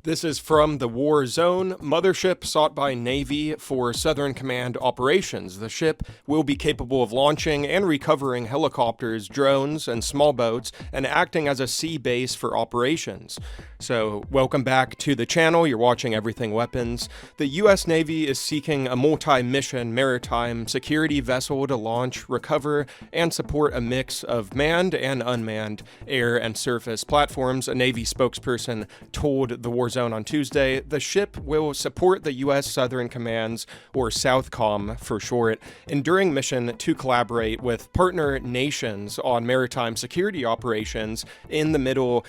This is from the War Zone. Mothership sought by Navy for Southern Command operations. The ship will be capable of launching and recovering helicopters, drones, and small boats, and acting as a sea base for operations. So, welcome back to the channel. You're watching Everything Weapons. The U.S. Navy is seeking a multi-mission maritime security vessel to launch, recover, and support a mix of manned and unmanned air and surface platforms, a Navy spokesperson told the War Zone on Tuesday. The ship will support the U.S. Southern Command's, or SOUTHCOM for short, enduring mission to collaborate with partner nations on maritime security operations in the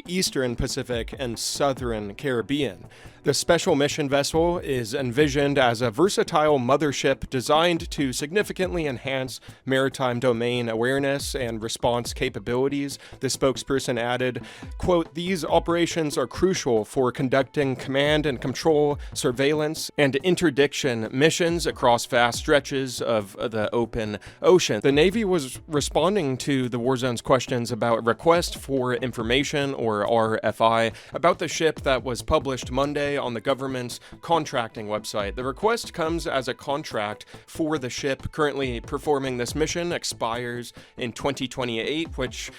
Eastern Pacific and Southern Caribbean. The special mission vessel is envisioned as a versatile mothership designed to significantly enhance maritime domain awareness and response capabilities. The spokesperson added, quote, "These operations are crucial for conducting command and control, surveillance, and interdiction missions across vast stretches of the open ocean." The Navy was responding to the Warzone's questions about request for information, or RFI, about the ship that was published Monday on the government's contracting website. The request comes as a contract for the ship currently performing this mission expires in 2028, which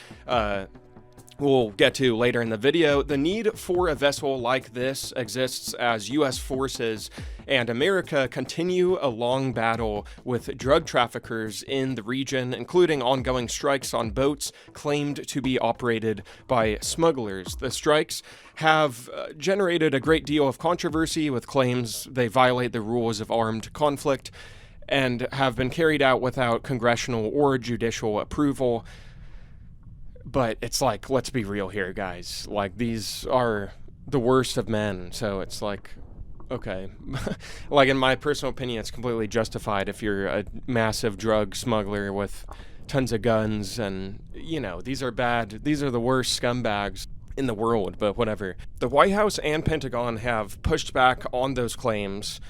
we'll get to later in the video. The need for a vessel like this exists as U.S. forces and America continue a long battle with drug traffickers in the region, including ongoing strikes on boats claimed to be operated by smugglers. The strikes have generated a great deal of controversy, with claims they violate the rules of armed conflict and have been carried out without congressional or judicial approval. But it's like, let's be real here, guys. Like, these are the worst of men, so it's like, okay. Like, in my personal opinion, it's completely justified if you're a massive drug smuggler with tons of guns, and, you know, these are bad. These are the worst scumbags in the world, but whatever. The White House and Pentagon have pushed back on those claims.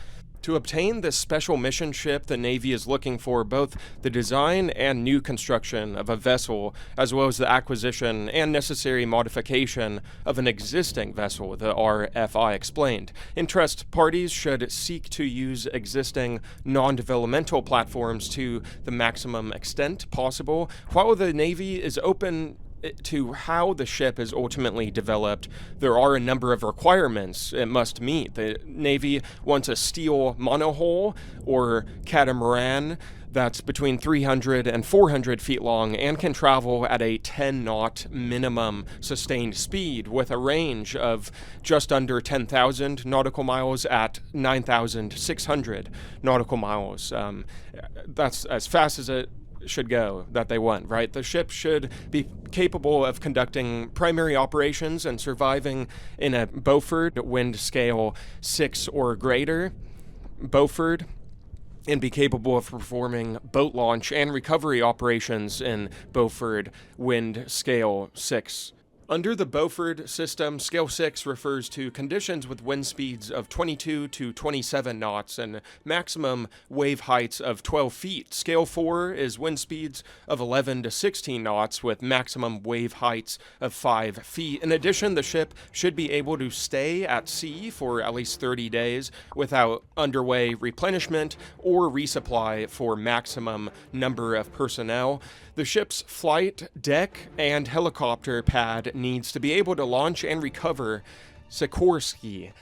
To obtain this special mission ship, the Navy is looking for both the design and new construction of a vessel, as well as the acquisition and necessary modification of an existing vessel, the RFI explained. Interest parties should seek to use existing non-developmental platforms to the maximum extent possible, while the Navy is open to how the ship is ultimately developed. There are a number of requirements it must meet. The Navy wants a steel monohull or catamaran that's between 300 and 400 feet long and can travel at a 10-knot minimum sustained speed with a range of just under 10,000 nautical miles at 9,600 nautical miles. That's as fast as it should go that they want, right? The ship should be capable of conducting primary operations and surviving in a Beaufort wind scale 6 or greater, Beaufort, and be capable of performing boat launch and recovery operations in Beaufort wind scale 6. Under the Beaufort system, Scale 6 refers to conditions with wind speeds of 22 to 27 knots and maximum wave heights of 12 feet. Scale 4 is wind speeds of 11 to 16 knots with maximum wave heights of 5 feet. In addition, the ship should be able to stay at sea for at least 30 days without underway replenishment or resupply for maximum number of personnel. The ship's flight deck and helicopter pad needs to be able to launch and recover Sikorsky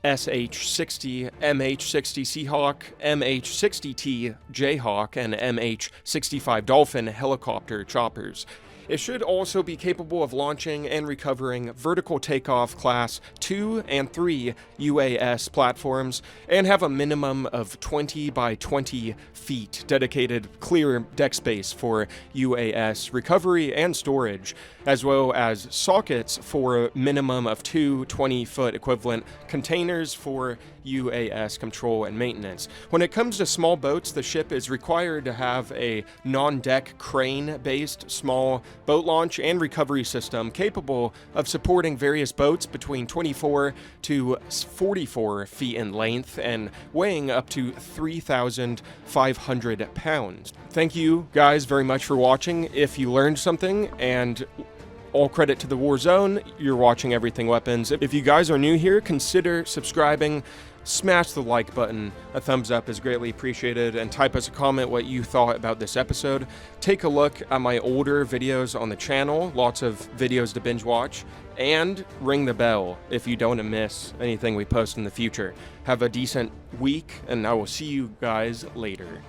SH-60, MH-60 Seahawk, MH-60T Jayhawk, and MH-65 Dolphin helicopter choppers. It should also be capable of launching and recovering vertical takeoff class 2 and 3 UAS platforms and have a minimum of 20 by 20 feet dedicated clear deck space for UAS recovery and storage, as well as sockets for a minimum of 2 20-foot equivalent containers for UAS control and maintenance. When it comes to small boats, the ship is required to have a non-deck crane-based small boat launch and recovery system capable of supporting various boats between 24 to 44 feet in length and weighing up to 3,500 pounds. Thank you guys very much for watching. If you learned something and All credit to the Warzone. You're watching Everything Weapons. If you guys are new here, consider subscribing. Smash the like button. A thumbs up is greatly appreciated, and type us a comment what you thought about this episode. Take a look at my older videos on the channel, lots of videos to binge watch, and ring the bell if you don't want to miss anything we post in the future. Have a decent week, and I will see you guys later.